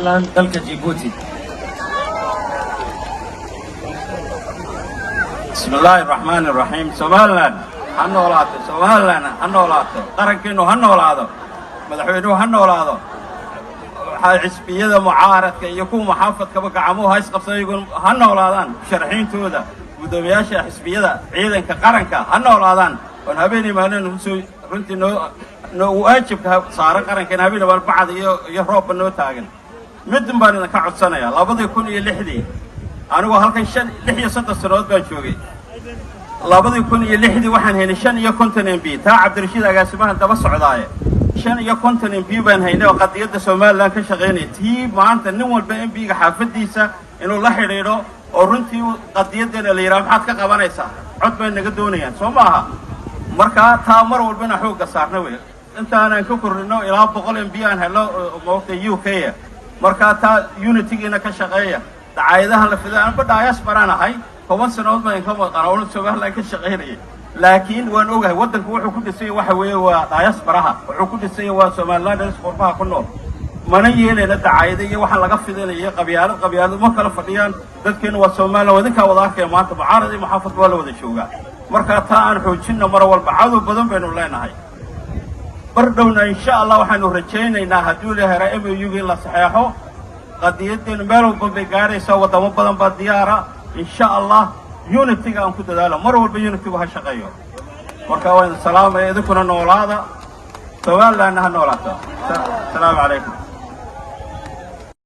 Somaliland dalka Djibouti. Bismillahir Rahmanir Rahim. Somaliland hannoolaato, Somaliland hannoolaato, qarankeenu hannoolaado, madaxweynuhu hannoolaado. waxaa xisbiyada mucaaradka iyo kuwa maxaafadkaba gacmuhu hays qabsadaygu hannoolaadaan, sharxiintooda gudoomiyaasha xisbiyada ciidanka qaranka hannoolaadaan. oon habeenii maalin runtii noo waajibka saaran qarankeena habeenii maalin bacad iyo roobba noo taagan. midin baan idinka codsanayaa 2006 anigoo halkan 36 sanadood baan joogay. 2006 waxaan haynay 55 MB taa Cabdirashiid agaasimaha daba socdaaye 55 MB baan haynay oo qadiyadda Somaliland ka shaqeynay. tii maanta nin walba MB-ga xaafadiisa inuu la xidhiidho oo runtii qadiyadeena la yiraahdo maxaad ka qabanaysaa cod bay naga doonayaan soo maaha. marka taa mar walbana xoogga saarna way intaanaan ka korrino ilaa 100 MB aan helo moogta UK. marka taa unity-giina ka shaqeeya dacaayadaha la fidaa anba diaspora ahay 10 sanadood baan ka maqan oo Somaliland ka shaqeynay. laakiin waan ogahay waddanku wuxuu ku dhisay waxa weeye waa diaspora wuxuu ku dhisay waa Somaliland isqorbaha ku nool. mana yeelena dacaayada iyo waxa laga fidinayo qabyaalad ma kala fadhiyaan. dadkeena waa Somaliland wadinka wada arkay maanta mucaarad iyo maxaafad waa la wada joogaa. marka taa aan xoojinno mar walba cadow badan baynu leenahay. bardhowna insha Allah waxaanu rajaynaynaa haddii la helo MOU la saxeexo qadiyadeena meel walba bay gaaraysaa wadamo badan baa diyaara. insha Allah unity-ga aan ku dadaalo mar walba unity-gu ha shaqeeyo. marka waan salaamay idinkuna noolaada Somaliland ha noolaato. Assalaamu calaykum.